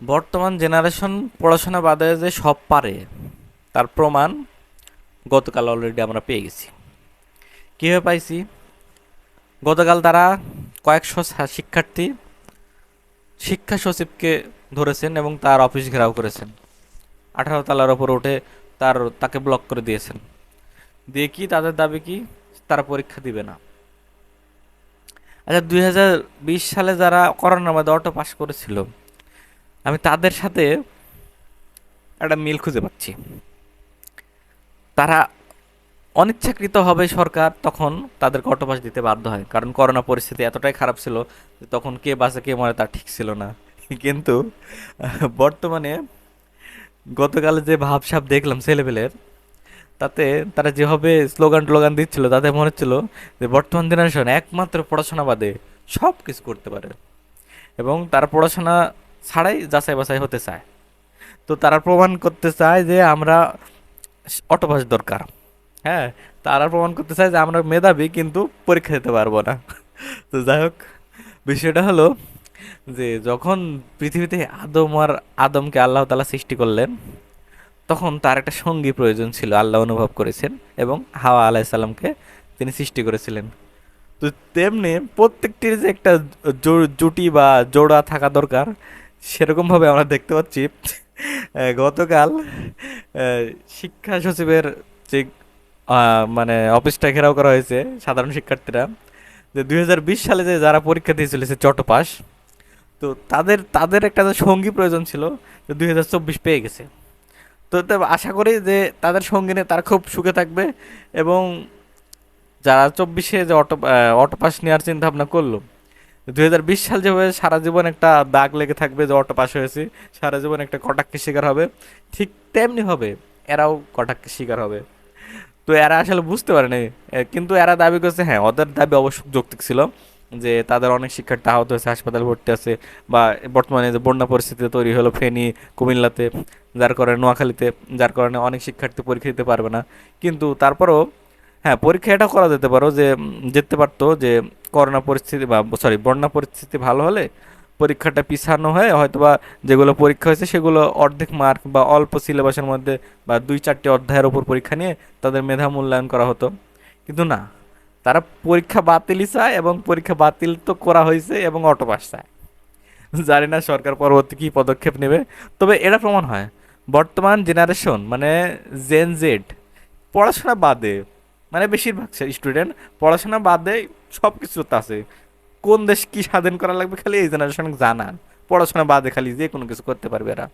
বর্তমান জেনারেশন পড়াশোনা বাদে যে সব পারে তার প্রমাণ গতকাল অলরেডি আমরা পেয়ে গেছি। কীভাবে পাইছি? গতকাল তারা কয়েকশো শিক্ষার্থী শিক্ষা সচিবকে ধরেছেন এবং তার অফিস ঘেরাও করেছেন। 18 তলার ওপর উঠে তাকে ব্লক করে দিয়েছেন। দিয়ে কি তাদের দাবি কি? তারা পরীক্ষা দিবে না। আচ্ছা, 2020 সালে যারা করোনার মধ্যে অটো পাস করেছিল, আমি তাদের সাথে একটা মিল খুঁজে পাচ্ছি। তারা অনিচ্ছাকৃতভাবে সরকার তখন তাদেরকে অটো পাস দিতে বাধ্য হয়, কারণ করোনা পরিস্থিতি এতটাই খারাপ ছিল যে তখন কে বাঁচে কে মরে তার ঠিক ছিল না। কিন্তু বর্তমানে গতকাল যে ভাবসাব দেখলাম ছেলেপেলের, তাতে তারা যেভাবে স্লোগান টোলোগান দিচ্ছিল তাতে মনে হচ্ছিল যে বর্তমান জেনারেশন একমাত্র পড়াশোনা বাদে সব কিছু করতে পারে এবং তারা পড়াশোনা ছাড়াই যাচাই বাছাই হতে চায়। তো তারা প্রমাণ করতে চায় যে আমরা অটো পাস দরকার। হ্যাঁ, তারা প্রমাণ করতে চায় যে আমরা মেধাবী কিন্তু পরীক্ষা দিতে পারবো না। তো যাই হোক, বিষয়টা হলো যে যখন পৃথিবীতে আদমকে আল্লাহ তাআলা সৃষ্টি করলেন, তখন তার একটা সঙ্গী প্রয়োজন ছিল, আল্লাহ অনুভব করেছেন এবং হাওয়া আলাইসাল্লামকে তিনি সৃষ্টি করেছিলেন। তো তেমনি প্রত্যেকটির যে একটা জুটি বা জোড়া থাকা দরকার, সেরকমভাবে আমরা দেখতে পাচ্ছি গতকাল শিক্ষা সচিবের যে মানে অফিসটা ঘেরাও করা হয়েছে সাধারণ শিক্ষার্থীরা, যে 2020 সালে যে যারা পরীক্ষা দিয়েছিল সে চট পাস, তো তাদের তাদের একটা যে সঙ্গী প্রয়োজন ছিল, তো 2024 পেয়ে গেছে। তো আশা করি যে তাদের সঙ্গী নিয়ে তারা খুব সুখে থাকবে এবং যারা 24-এ যে অটো পাস নেওয়ার চিন্তা ভাবনা করলো, 2020 সাল যেভাবে সারা জীবন একটা দাগ লেগে থাকবে যে অটো পাস হয়েছে, সারা জীবন একটা কটাক্ষের শিকার হবে, ঠিক তেমনি হবে এরাও কটাক্ষের শিকার হবে। তো এরা আসলে বুঝতে পারেনি, কিন্তু এরা দাবি করছে, হ্যাঁ ওদের দাবি অবশ্য যৌক্তিক ছিল, যে তাদের অনেক শিক্ষার্থী আহত হয়েছে, হাসপাতালে ভর্তি আছে, বা বর্তমানে যে বন্যা পরিস্থিতি তৈরি হলো ফেনী, কুমিল্লাতে, যার কারণে নোয়াখালীতে, যার কারণে অনেক শিক্ষার্থী পরীক্ষা দিতে পারবে না। কিন্তু তারপরও হ্যাঁ, পরীক্ষা এটা করা যেতে পারো যে যেতে পারতো যে করোনা পরিস্থিতি বা সরি বন্যা পরিস্থিতি ভালো হলে পরীক্ষাটা পিছানো হয়ে হয়তোবা যেগুলো পরীক্ষা হয়েছে সেগুলো অর্ধেক মার্ক বা অল্প সিলেবাসের মধ্যে বা 2-4টি অধ্যায়ের ওপর পরীক্ষা নিয়ে তাদের মেধা মূল্যায়ন করা হতো। কিন্তু না, তারা পরীক্ষা বাতিলই চায় এবং পরীক্ষা বাতিল তো করা হয়েছে এবং অটো পাস চায়। জানি না সরকার পরবর্তী কী পদক্ষেপ নেবে। তবে এটা প্রমাণ হয় বর্তমান জেনারেশন মানে জেন জেড পড়াশোনা বাদে, মানে বেশিরভাগ স্টুডেন্ট পড়াশোনা বাদে সব কিছুতে আছে। কোন দেশ কি স্বাধীন করা লাগবে খালি এই জেনারেশন জানা, পড়াশোনা বাদে খালি যে কোনো কিছু করতে পারবে এরা।